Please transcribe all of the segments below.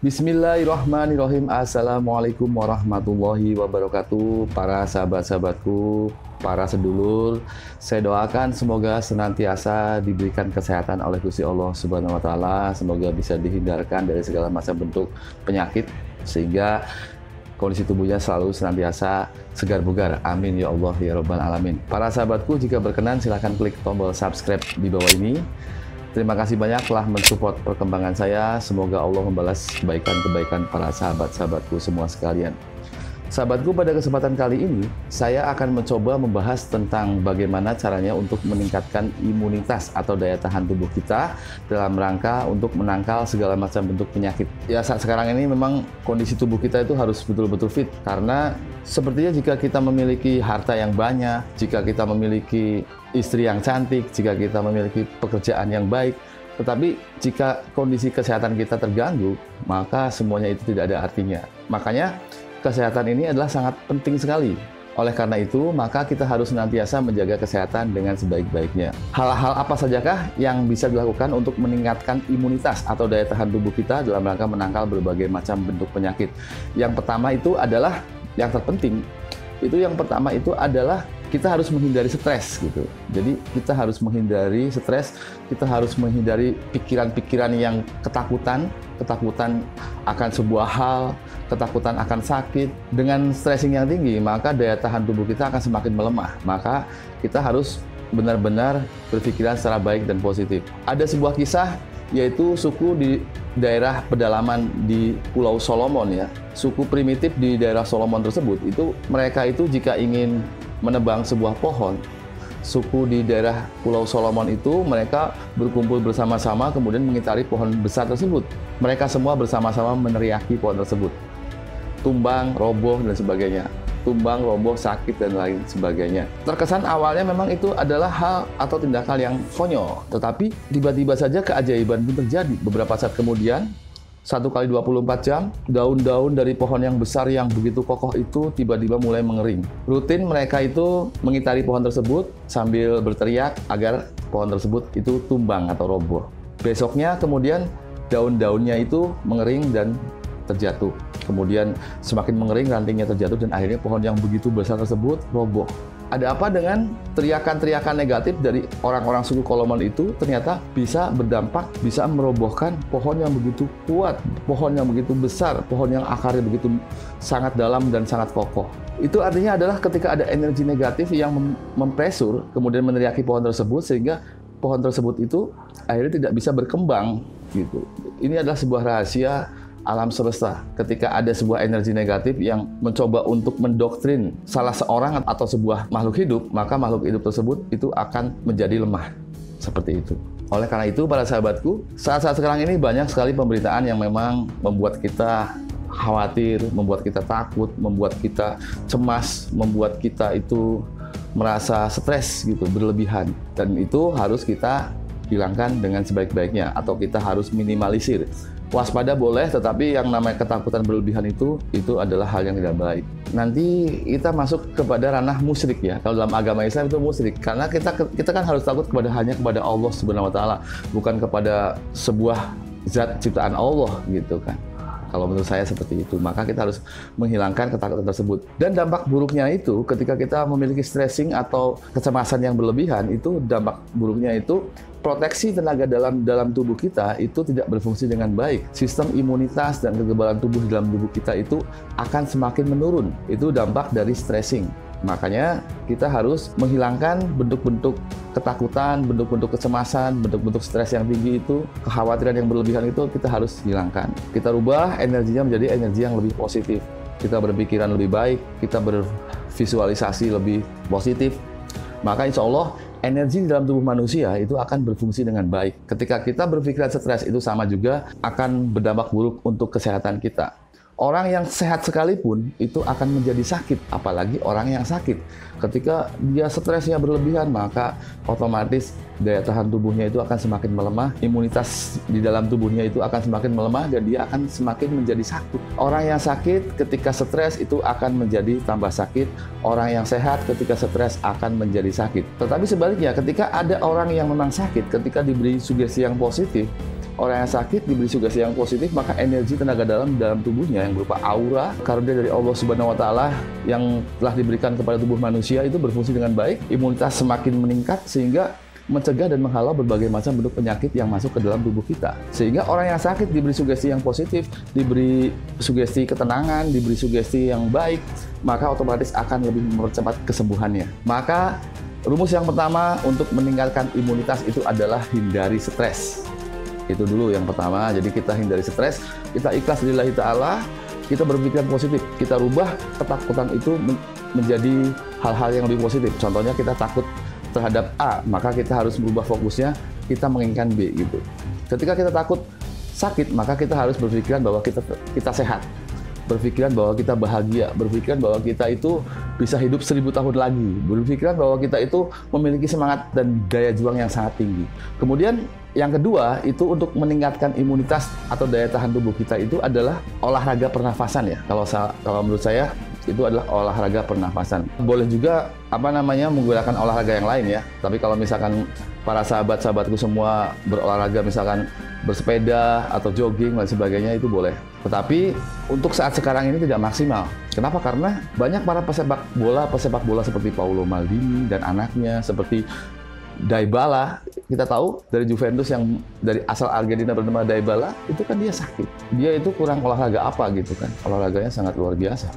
Bismillahirrahmanirrahim. Assalamualaikum warahmatullahi wabarakatuh. Para sahabat-sahabatku, para sedulur, saya doakan semoga senantiasa diberikan kesehatan oleh Gusti Allah Subhanahu wa taala, semoga bisa dihindarkan dari segala macam bentuk penyakit sehingga kondisi tubuhnya selalu senantiasa segar bugar. Amin ya Allah ya rabbal alamin. Para sahabatku, jika berkenan silahkan klik tombol subscribe di bawah ini. Terima kasih banyak telah mensupport perkembangan saya. Semoga Allah membalas kebaikan-kebaikan para sahabat-sahabatku semua sekalian. Sahabatku, pada kesempatan kali ini, saya akan mencoba membahas tentang bagaimana caranya untuk meningkatkan imunitas atau daya tahan tubuh kita dalam rangka untuk menangkal segala macam bentuk penyakit. Ya, saat sekarang ini memang kondisi tubuh kita itu harus betul-betul fit, karena sepertinya jika kita memiliki harta yang banyak, jika kita memiliki istri yang cantik, jika kita memiliki pekerjaan yang baik, tetapi jika kondisi kesehatan kita terganggu, maka semuanya itu tidak ada artinya. Makanya kesehatan ini adalah sangat penting sekali. Oleh karena itu, maka kita harus senantiasa menjaga kesehatan dengan sebaik-baiknya. Hal-hal apa sajakah yang bisa dilakukan untuk meningkatkan imunitas atau daya tahan tubuh kita dalam rangka menangkal berbagai macam bentuk penyakit? Yang pertama itu adalah, yang terpenting, yang pertama itu adalah kita harus menghindari stres gitu. Jadi kita harus menghindari stres, kita harus menghindari pikiran-pikiran yang ketakutan akan sebuah hal, ketakutan akan sakit. Dengan stressing yang tinggi, maka daya tahan tubuh kita akan semakin melemah. Maka kita harus benar-benar berpikiran secara baik dan positif. Ada sebuah kisah, yaitu suku di daerah pedalaman di Pulau Solomon ya. Suku primitif di daerah Solomon tersebut, itu mereka itu jika ingin menebang sebuah pohon, suku di daerah Pulau Solomon itu mereka berkumpul bersama-sama kemudian mengitari pohon besar tersebut. Mereka semua bersama-sama meneriaki pohon tersebut. Tumbang, roboh, dan sebagainya. Tumbang, roboh, sakit, dan lain sebagainya. Terkesan awalnya memang itu adalah hal atau tindakan yang konyol. Tetapi tiba-tiba saja keajaiban pun terjadi. Beberapa saat kemudian, 1 kali 24 jam, daun-daun dari pohon yang besar yang begitu kokoh itu tiba-tiba mulai mengering. Rutin mereka itu mengitari pohon tersebut sambil berteriak agar pohon tersebut itu tumbang atau roboh. Besoknya kemudian daun-daunnya itu mengering dan terjatuh. Kemudian semakin mengering, rantingnya terjatuh, dan akhirnya pohon yang begitu besar tersebut roboh. Ada apa dengan teriakan-teriakan negatif dari orang-orang suku Solomon itu ternyata bisa berdampak, bisa merobohkan pohon yang begitu kuat, pohon yang begitu besar, pohon yang akarnya begitu sangat dalam dan sangat kokoh. Itu artinya adalah ketika ada energi negatif yang mempresur, kemudian meneriaki pohon tersebut, sehingga pohon tersebut itu akhirnya tidak bisa berkembang gitu. Ini adalah sebuah rahasia alam semesta. Ketika ada sebuah energi negatif yang mencoba untuk mendoktrin salah seorang atau sebuah makhluk hidup, maka makhluk hidup tersebut itu akan menjadi lemah. Seperti itu. Oleh karena itu, para sahabatku, saat-saat sekarang ini banyak sekali pemberitaan yang memang membuat kita khawatir, membuat kita takut, membuat kita cemas, membuat kita itu merasa stres gitu, berlebihan. Dan itu harus kita hilangkan dengan sebaik-baiknya, atau kita harus minimalisir. Waspada boleh, tetapi yang namanya ketakutan berlebihan itu adalah hal yang tidak baik. Nanti kita masuk kepada ranah musyrik ya. Kalau dalam agama Islam itu musyrik, karena kita kan harus takut hanya kepada Allah Subhanahu wa taala, bukan kepada sebuah zat ciptaan Allah gitu kan. Kalau menurut saya seperti itu, maka kita harus menghilangkan ketakutan tersebut. Dan dampak buruknya itu, ketika kita memiliki stressing atau kecemasan yang berlebihan, itu dampak buruknya itu proteksi tenaga dalam tubuh kita itu tidak berfungsi dengan baik. Sistem imunitas dan kekebalan tubuh dalam tubuh kita itu akan semakin menurun. Itu dampak dari stressing. Makanya kita harus menghilangkan bentuk-bentuk ketakutan, bentuk-bentuk kecemasan, bentuk-bentuk stres yang tinggi itu, kekhawatiran yang berlebihan itu kita harus hilangkan. Kita rubah energinya menjadi energi yang lebih positif. Kita berpikiran lebih baik, kita bervisualisasi lebih positif. Maka insya Allah energi di dalam tubuh manusia itu akan berfungsi dengan baik. Ketika kita berpikiran stres, itu sama juga akan berdampak buruk untuk kesehatan kita. Orang yang sehat sekalipun itu akan menjadi sakit, apalagi orang yang sakit. Ketika dia stresnya berlebihan, maka otomatis daya tahan tubuhnya itu akan semakin melemah, imunitas di dalam tubuhnya itu akan semakin melemah, dan dia akan semakin menjadi sakit. Orang yang sakit ketika stres itu akan menjadi tambah sakit, orang yang sehat ketika stres akan menjadi sakit. Tetapi sebaliknya, ketika ada orang yang memang sakit, ketika diberi sugesti yang positif, Orang yang sakit diberi sugesti yang positif, maka energi tenaga dalam tubuhnya yang berupa aura, karunia dari Allah Subhanahu wa taala yang telah diberikan kepada tubuh manusia itu berfungsi dengan baik, imunitas semakin meningkat sehingga mencegah dan menghalau berbagai macam bentuk penyakit yang masuk ke dalam tubuh kita. Sehingga orang yang sakit diberi sugesti yang positif, diberi sugesti ketenangan, diberi sugesti yang baik, maka otomatis akan lebih mempercepat kesembuhannya. Maka rumus yang pertama untuk meningkatkan imunitas itu adalah hindari stres. Itu dulu yang pertama. Jadi kita hindari stres, kita ikhlas lillahi ta'ala, kita berpikiran positif, kita rubah ketakutan itu menjadi hal-hal yang lebih positif. Contohnya kita takut terhadap A, maka kita harus berubah fokusnya, kita menginginkan B gitu. Ketika kita takut sakit, maka kita harus berpikiran bahwa kita sehat, berpikiran bahwa kita bahagia, berpikiran bahwa kita itu bisa hidup 1000 tahun lagi, berpikiran bahwa kita itu memiliki semangat dan daya juang yang sangat tinggi. Kemudian yang kedua itu untuk meningkatkan imunitas atau daya tahan tubuh kita itu adalah olahraga pernafasan ya. Kalau menurut saya itu adalah olahraga pernafasan. Boleh juga menggunakan olahraga yang lain ya. Tapi kalau misalkan para sahabat-sahabatku semua berolahraga misalkan bersepeda atau jogging dan sebagainya itu boleh. Tetapi untuk saat sekarang ini tidak maksimal. Kenapa? Karena banyak para pesepak bola seperti Paulo Maldini dan anaknya seperti Dybala, kita tahu dari Juventus yang dari asal Argentina bernama Dybala, itu kan dia sakit. Dia itu kurang olahraga apa gitu kan. Olahraganya sangat luar biasa.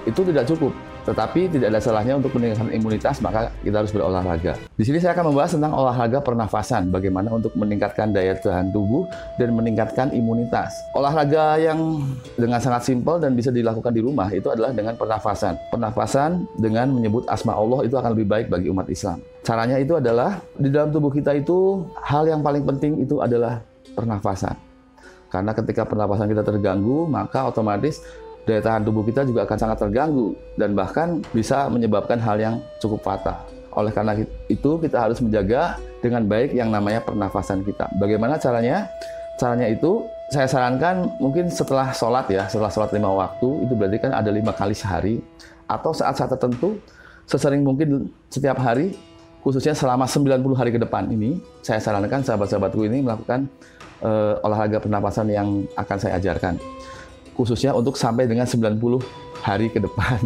Itu tidak cukup. Tetapi tidak ada salahnya untuk meningkatkan imunitas, maka kita harus berolahraga. Di sini saya akan membahas tentang olahraga pernafasan, bagaimana untuk meningkatkan daya tahan tubuh dan meningkatkan imunitas. Olahraga yang dengan sangat simpel dan bisa dilakukan di rumah itu adalah dengan pernafasan. Pernafasan dengan menyebut asma Allah itu akan lebih baik bagi umat Islam. Caranya itu adalah di dalam tubuh kita itu hal yang paling penting itu adalah pernafasan. Karena ketika pernafasan kita terganggu, maka otomatis daya tahan tubuh kita juga akan sangat terganggu dan bahkan bisa menyebabkan hal yang cukup fatal. Oleh karena itu kita harus menjaga dengan baik yang namanya pernafasan kita. Bagaimana caranya? Caranya itu saya sarankan mungkin setelah sholat ya, setelah sholat 5 waktu, itu berarti kan ada 5 kali sehari atau saat-saat tertentu sesering mungkin setiap hari, khususnya selama 90 hari ke depan ini, saya sarankan sahabat-sahabatku ini melakukan olahraga pernapasan yang akan saya ajarkan. Khususnya untuk sampai dengan 90 hari ke depan.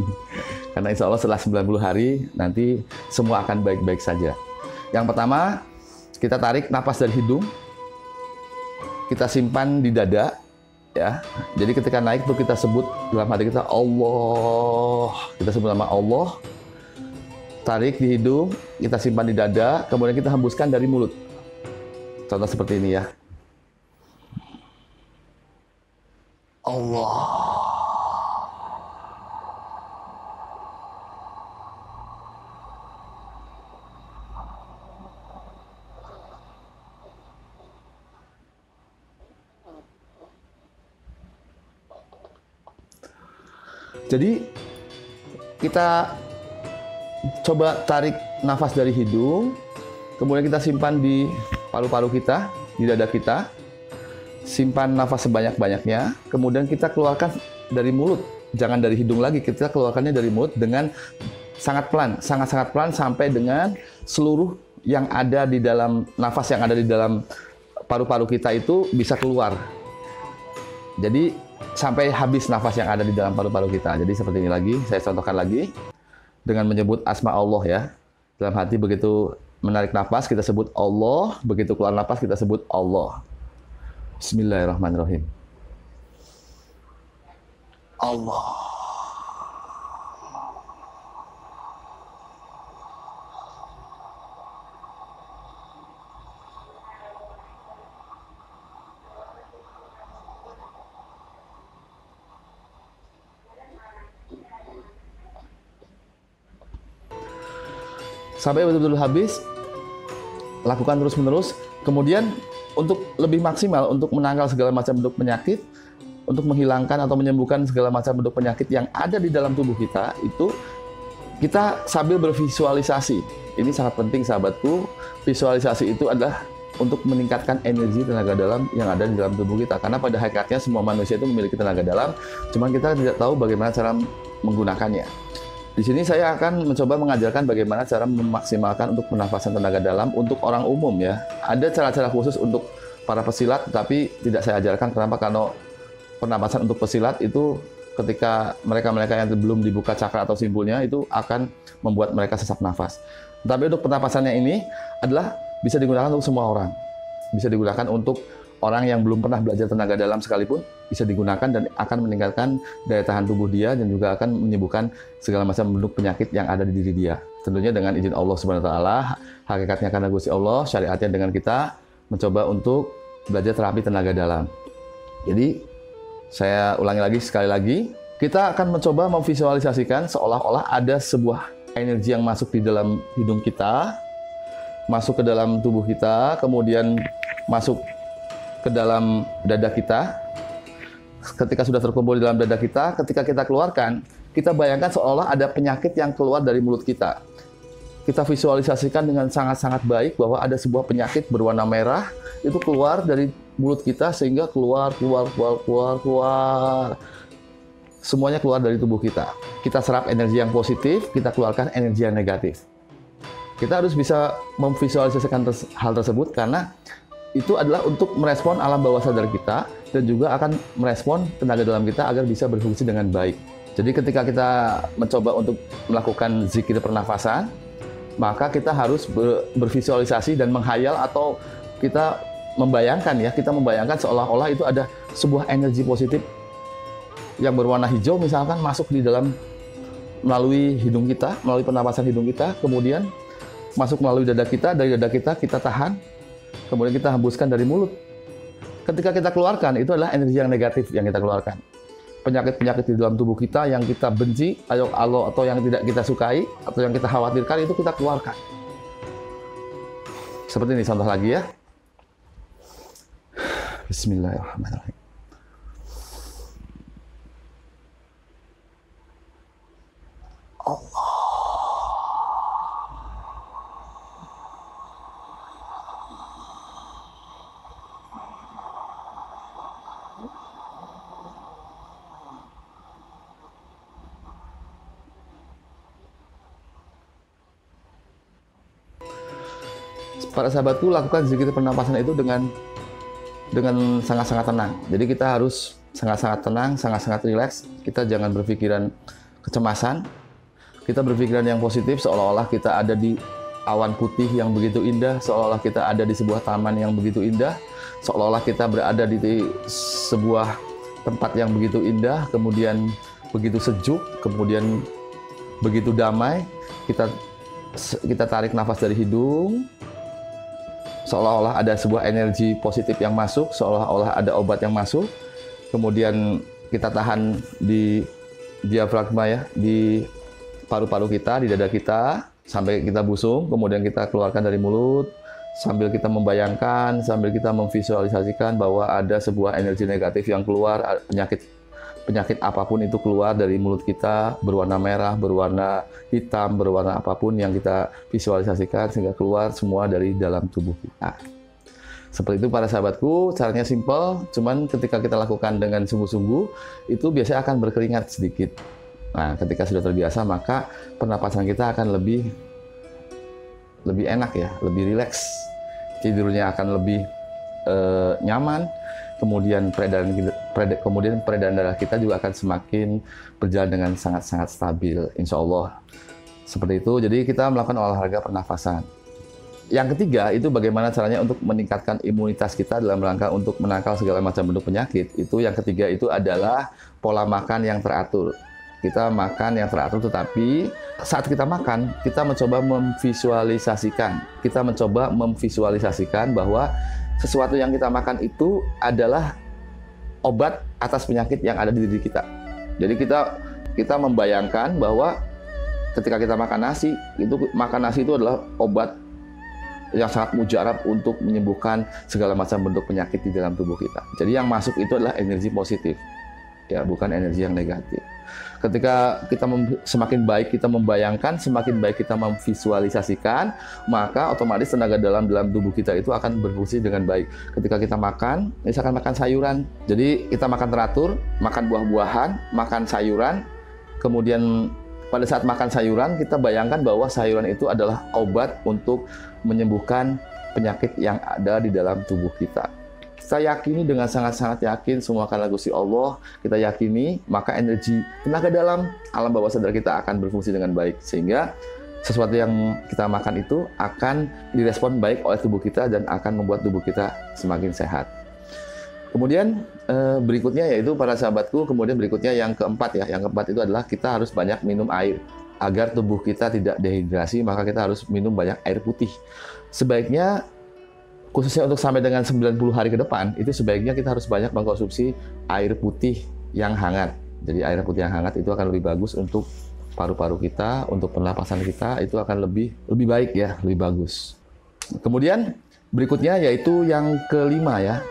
Karena insya Allah setelah 90 hari, nanti semua akan baik-baik saja. Yang pertama, kita tarik napas dari hidung, kita simpan di dada, ya. Jadi ketika naik tuh kita sebut dalam hati kita Allah, kita sebut nama Allah, tarik di hidung, kita simpan di dada, kemudian kita hembuskan dari mulut. Contoh seperti ini ya. Allah. Jadi kita coba tarik nafas dari hidung, kemudian kita simpan di paru-paru kita, di dada kita. Simpan nafas sebanyak-banyaknya, kemudian kita keluarkan dari mulut, jangan dari hidung lagi, kita keluarkannya dari mulut dengan sangat pelan, sangat-sangat pelan sampai dengan seluruh yang ada di dalam nafas yang ada di dalam paru-paru kita itu bisa keluar. Jadi sampai habis nafas yang ada di dalam paru-paru kita. Jadi seperti ini lagi, saya contohkan lagi dengan menyebut asma Allah ya. Dalam hati begitu menarik nafas kita sebut Allah, begitu keluar nafas kita sebut Allah. Bismillahirrahmanirrahim. Allah. Sampai betul-betul habis, lakukan terus-menerus. Kemudian untuk lebih maksimal, untuk menangkal segala macam bentuk penyakit, untuk menghilangkan atau menyembuhkan segala macam bentuk penyakit yang ada di dalam tubuh kita, itu kita sambil bervisualisasi. Ini sangat penting sahabatku, visualisasi itu adalah untuk meningkatkan energi tenaga dalam yang ada di dalam tubuh kita. Karena pada hakikatnya semua manusia itu memiliki tenaga dalam, cuman kita tidak tahu bagaimana cara menggunakannya. Di sini saya akan mencoba mengajarkan bagaimana cara memaksimalkan untuk pernafasan tenaga dalam untuk orang umum ya. Ada cara-cara khusus untuk para pesilat, tapi tidak saya ajarkan. Kenapa? Karena pernapasan untuk pesilat itu ketika mereka-mereka yang belum dibuka cakra atau simpulnya itu akan membuat mereka sesak nafas. Tapi untuk pernapasannya ini adalah bisa digunakan untuk semua orang. Bisa digunakan untuk orang yang belum pernah belajar tenaga dalam sekalipun bisa digunakan dan akan meningkatkan daya tahan tubuh dia dan juga akan menyembuhkan segala macam bentuk penyakit yang ada di diri dia. Tentunya dengan izin Allah Subhanahu wa taala, hakikatnya karena Gusti Allah, syariatnya dengan kita mencoba untuk belajar terapi tenaga dalam. Jadi saya ulangi lagi sekali lagi, kita akan mencoba memvisualisasikan seolah-olah ada sebuah energi yang masuk di dalam hidung kita, masuk ke dalam tubuh kita, kemudian masuk ke dalam dada kita. Ketika sudah terkumpul di dalam dada kita, ketika kita keluarkan, kita bayangkan seolah ada penyakit yang keluar dari mulut kita. Kita visualisasikan dengan sangat-sangat baik bahwa ada sebuah penyakit berwarna merah itu keluar dari mulut kita sehingga keluar. Semuanya keluar dari tubuh kita. Kita serap energi yang positif, kita keluarkan energi yang negatif. Kita harus bisa memvisualisasikan hal tersebut karena itu adalah untuk merespon alam bawah sadar kita dan juga akan merespon tenaga dalam kita agar bisa berfungsi dengan baik. Jadi ketika kita mencoba untuk melakukan zikir pernafasan, maka kita harus bervisualisasi dan menghayal atau kita membayangkan kita membayangkan seolah-olah itu ada sebuah energi positif yang berwarna hijau misalkan masuk di dalam melalui hidung kita, melalui pernapasan hidung kita, kemudian masuk melalui dada kita, dari dada kita tahan, kemudian kita hembuskan dari mulut. Ketika kita keluarkan, itu adalah energi yang negatif yang kita keluarkan. Penyakit-penyakit di dalam tubuh kita yang kita benci, atau yang tidak kita sukai, atau yang kita khawatirkan, itu kita keluarkan. Seperti ini contoh lagi ya. Bismillahirrahmanirrahim. Allah. Para sahabatku, lakukan zikir pernapasan itu dengan sangat-sangat tenang. Jadi kita harus sangat-sangat tenang, sangat-sangat rileks. Kita jangan berpikiran kecemasan. Kita berpikiran yang positif, seolah-olah kita ada di awan putih yang begitu indah, seolah-olah kita ada di sebuah taman yang begitu indah, seolah-olah kita berada di sebuah tempat yang begitu indah, kemudian begitu sejuk, kemudian begitu damai. Kita tarik nafas dari hidung, seolah-olah ada sebuah energi positif yang masuk, seolah-olah ada obat yang masuk, kemudian kita tahan di diafragma di paru-paru kita, di dada kita, sampai kita busung, kemudian kita keluarkan dari mulut, sambil kita membayangkan, sambil kita memvisualisasikan bahwa ada sebuah energi negatif yang keluar, penyakit apapun itu keluar dari mulut kita, berwarna merah, berwarna hitam, berwarna apapun yang kita visualisasikan, sehingga keluar semua dari dalam tubuh kita. Seperti itu para sahabatku, caranya simple, cuman ketika kita lakukan dengan sungguh-sungguh, itu biasanya akan berkeringat sedikit. Nah, ketika sudah terbiasa, maka pernapasan kita akan lebih enak ya, lebih rileks. Tidurnya akan lebih nyaman. Kemudian peredaran darah kita juga akan semakin berjalan dengan sangat-sangat stabil, insya Allah. Seperti itu, jadi kita melakukan olahraga pernafasan. Yang ketiga, itu bagaimana caranya untuk meningkatkan imunitas kita dalam rangka untuk menangkal segala macam bentuk penyakit. Itu yang ketiga itu adalah pola makan yang teratur. Kita makan yang teratur, tetapi saat kita makan, kita mencoba memvisualisasikan bahwa sesuatu yang kita makan itu adalah obat atas penyakit yang ada di diri kita. Jadi kita membayangkan bahwa ketika kita makan nasi itu adalah obat yang sangat mujarab untuk menyembuhkan segala macam bentuk penyakit di dalam tubuh kita. Jadi yang masuk itu adalah energi positif, ya, bukan energi yang negatif. Ketika kita semakin baik kita membayangkan, semakin baik kita memvisualisasikan, maka otomatis tenaga dalam tubuh kita itu akan berfungsi dengan baik. Ketika kita makan, misalkan makan sayuran, jadi kita makan teratur, makan buah-buahan, makan sayuran, kemudian pada saat makan sayuran, kita bayangkan bahwa sayuran itu adalah obat untuk menyembuhkan penyakit yang ada di dalam tubuh kita. kita yakini dengan sangat-sangat yakin semua karena Gusti Allah, kita yakini, maka energi tenaga dalam alam bawah sadar kita akan berfungsi dengan baik. Sehingga sesuatu yang kita makan itu akan direspon baik oleh tubuh kita dan akan membuat tubuh kita semakin sehat. Kemudian berikutnya yaitu para sahabatku, kemudian berikutnya yang keempat ya. Yang keempat itu adalah kita harus banyak minum air. Agar tubuh kita tidak dehidrasi, maka kita harus minum banyak air putih. Sebaiknya khususnya untuk sampai dengan 90 hari ke depan, itu sebaiknya kita harus banyak mengkonsumsi air putih yang hangat. Jadi air putih yang hangat itu akan lebih bagus untuk paru-paru kita, untuk pernapasan kita, itu akan lebih baik ya, lebih bagus. Kemudian berikutnya yaitu yang kelima ya.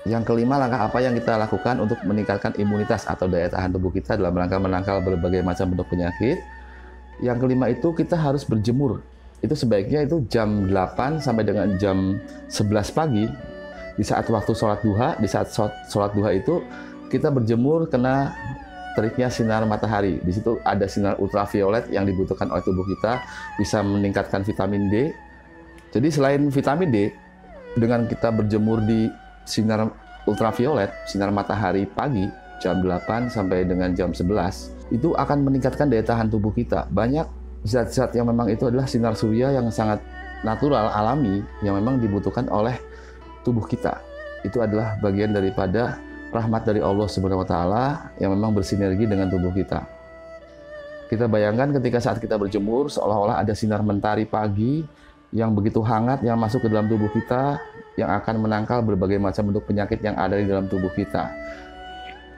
Yang kelima, langkah apa yang kita lakukan untuk meningkatkan imunitas atau daya tahan tubuh kita dalam rangka menangkal berbagai macam bentuk penyakit. Yang kelima itu kita harus berjemur. Itu sebaiknya itu jam 8 sampai dengan jam 11 pagi, di saat waktu sholat duha. Di saat sholat duha itu kita berjemur kena teriknya sinar matahari. Di situ ada sinar ultraviolet yang dibutuhkan oleh tubuh kita, bisa meningkatkan vitamin D. Jadi selain vitamin D, dengan kita berjemur di sinar ultraviolet, sinar matahari pagi, jam 8 sampai dengan jam 11, itu akan meningkatkan daya tahan tubuh kita. Banyak zat-zat yang memang itu adalah sinar surya yang sangat natural, alami, yang memang dibutuhkan oleh tubuh kita. Itu adalah bagian daripada rahmat dari Allah Subhanahu wa Ta'ala yang memang bersinergi dengan tubuh kita. Kita bayangkan ketika saat kita berjemur, seolah-olah ada sinar mentari pagi yang begitu hangat yang masuk ke dalam tubuh kita, yang akan menangkal berbagai macam bentuk penyakit yang ada di dalam tubuh kita.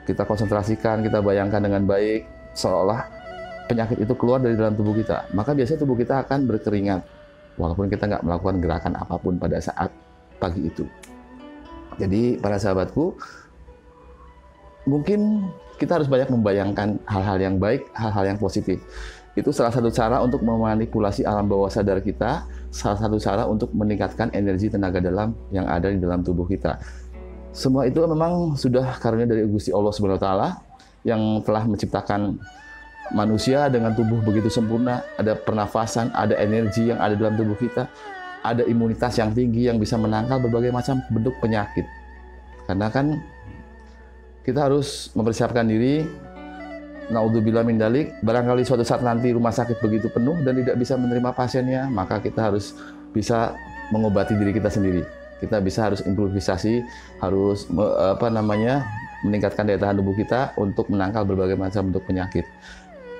Kita konsentrasikan, kita bayangkan dengan baik, seolah penyakit itu keluar dari dalam tubuh kita, maka biasanya tubuh kita akan berkeringat walaupun kita nggak melakukan gerakan apapun pada saat pagi itu. Jadi para sahabatku, mungkin kita harus banyak membayangkan hal-hal yang baik, hal-hal yang positif. Itu salah satu cara untuk memanipulasi alam bawah sadar kita, salah satu cara untuk meningkatkan energi tenaga dalam yang ada di dalam tubuh kita. Semua itu memang sudah karunia dari Gusti Allah Subhanahu wa Ta'ala yang telah menciptakan manusia dengan tubuh begitu sempurna, ada pernafasan, ada energi yang ada dalam tubuh kita, ada imunitas yang tinggi yang bisa menangkal berbagai macam bentuk penyakit. Karena kan kita harus mempersiapkan diri, naudzubillah min dzalik, barangkali suatu saat nanti rumah sakit begitu penuh dan tidak bisa menerima pasiennya, maka kita harus bisa mengobati diri kita sendiri. Kita harus improvisasi, harus meningkatkan daya tahan tubuh kita untuk menangkal berbagai macam bentuk penyakit.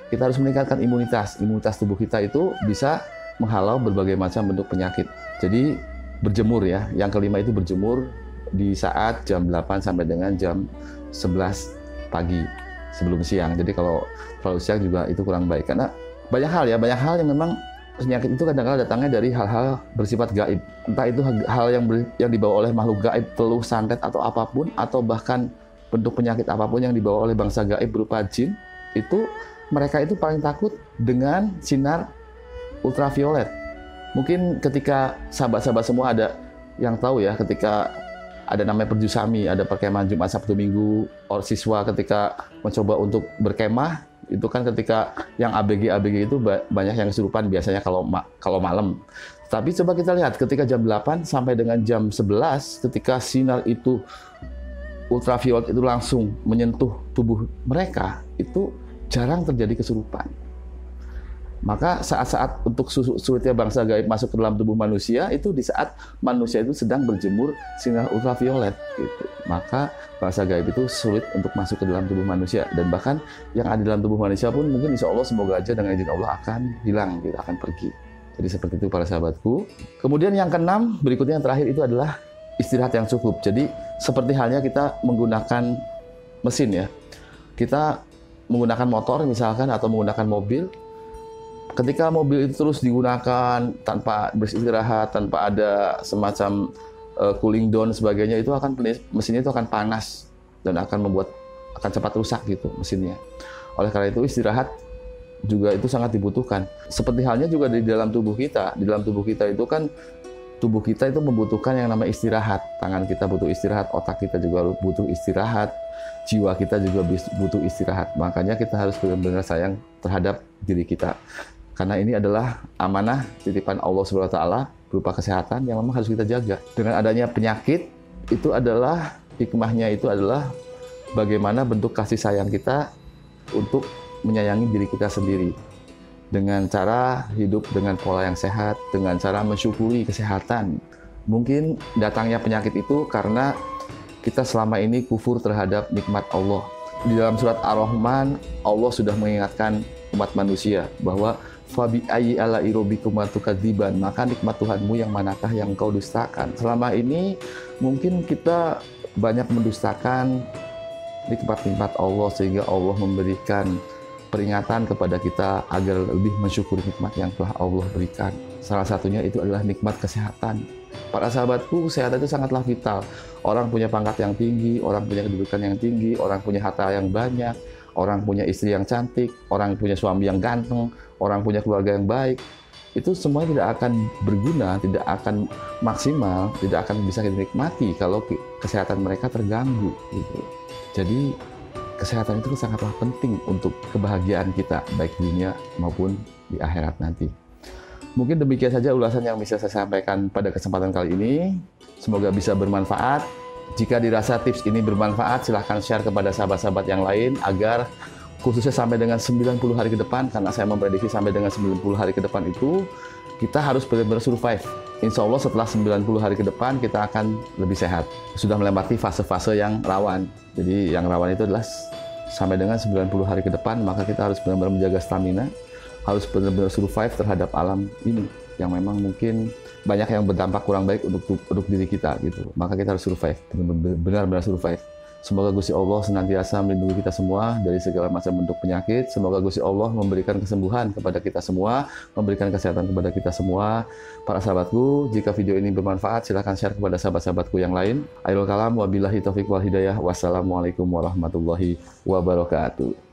Kita harus meningkatkan imunitas tubuh kita itu bisa menghalau berbagai macam bentuk penyakit. Jadi berjemur ya, yang kelima itu berjemur di saat jam 8 sampai dengan jam 11 pagi sebelum siang. Jadi kalau terlalu siang juga itu kurang baik, karena banyak hal yang memang penyakit itu kadang-kadang datangnya dari hal-hal bersifat gaib. Entah itu hal yang dibawa oleh makhluk gaib, teluh, santet atau apapun, atau bahkan bentuk penyakit apapun yang dibawa oleh bangsa gaib berupa jin, itu mereka itu paling takut dengan sinar ultraviolet. Mungkin ketika sahabat-sahabat semua ada yang tahu ya, ketika ada namanya perjusami, ada perkemahan Jumat Sabtu Minggu, siswa ketika mencoba untuk berkemah, itu kan ketika yang ABG itu banyak yang kesurupan biasanya kalau malam. Tapi coba kita lihat ketika jam 8 sampai dengan jam 11, ketika sinar itu ultraviolet itu langsung menyentuh tubuh mereka, itu jarang terjadi kesurupan. Maka saat-saat untuk sulitnya bangsa gaib masuk ke dalam tubuh manusia, itu di saat manusia itu sedang berjemur sinar ultraviolet gitu. Maka bangsa gaib itu sulit untuk masuk ke dalam tubuh manusia, dan bahkan yang ada dalam tubuh manusia pun mungkin insya Allah semoga aja dengan izin Allah akan hilang gitu, akan pergi. Jadi seperti itu para sahabatku. Kemudian yang keenam, berikutnya yang terakhir itu adalah istirahat yang cukup. Jadi seperti halnya kita menggunakan mesin ya. Kita menggunakan motor misalkan atau menggunakan mobil, ketika mobil itu terus digunakan tanpa beristirahat, tanpa ada semacam cooling down sebagainya, itu mesinnya itu akan panas dan akan cepat rusak gitu mesinnya. Oleh karena itu istirahat juga itu sangat dibutuhkan. Seperti halnya juga di dalam tubuh kita. Di dalam tubuh kita itu kan tubuh kita itu membutuhkan yang namanya istirahat. Tangan kita butuh istirahat, otak kita juga butuh istirahat, jiwa kita juga butuh istirahat. Makanya kita harus benar-benar sayang terhadap diri kita. Karena ini adalah amanah titipan Allah Subhanahu wa Ta'ala berupa kesehatan yang memang harus kita jaga. Dengan adanya penyakit itu adalah hikmahnya, itu adalah bagaimana bentuk kasih sayang kita untuk menyayangi diri kita sendiri dengan cara hidup dengan pola yang sehat, dengan cara mensyukuri kesehatan. Mungkin datangnya penyakit itu karena kita selama ini kufur terhadap nikmat Allah. Di dalam surat Ar-Rahman, Allah sudah mengingatkan umat manusia bahwa fabi ayyi ala'i rabbikuma tukadziban, maka nikmat Tuhanmu yang manakah yang engkau dustakan. Selama ini mungkin kita banyak mendustakan nikmat-nikmat Allah, sehingga Allah memberikan peringatan kepada kita agar lebih mensyukuri nikmat yang telah Allah berikan. Salah satunya itu adalah nikmat kesehatan. Para sahabatku, kesehatan itu sangatlah vital. Orang punya pangkat yang tinggi, orang punya kedudukan yang tinggi, orang punya harta yang banyak, orang punya istri yang cantik, orang punya suami yang ganteng, orang punya keluarga yang baik. Itu semuanya tidak akan berguna, tidak akan maksimal, tidak akan bisa dinikmati kalau kesehatan mereka terganggu. Gitu. Jadi kesehatan itu sangatlah penting untuk kebahagiaan kita, baik di dunia maupun di akhirat nanti. Mungkin demikian saja ulasan yang bisa saya sampaikan pada kesempatan kali ini. Semoga bisa bermanfaat. Jika dirasa tips ini bermanfaat, silahkan share kepada sahabat-sahabat yang lain agar khususnya sampai dengan 90 hari ke depan, karena saya memprediksi sampai dengan 90 hari ke depan itu kita harus benar-benar survive. Insya Allah setelah 90 hari ke depan kita akan lebih sehat. Sudah melewati fase-fase yang rawan. Jadi yang rawan itu adalah sampai dengan 90 hari ke depan, maka kita harus benar-benar menjaga stamina, harus benar-benar survive terhadap alam ini yang memang mungkin banyak yang berdampak kurang baik untuk diri kita gitu. Maka kita harus survive, benar-benar survive. Semoga Gusti Allah senantiasa melindungi kita semua dari segala macam bentuk penyakit. Semoga Gusti Allah memberikan kesembuhan kepada kita semua, memberikan kesehatan kepada kita semua. Para sahabatku, jika video ini bermanfaat, silahkan share kepada sahabat-sahabatku yang lain. Akhirul kalam, wabillahi taufiq wal hidayah. Wassalamualaikum warahmatullahi wabarakatuh.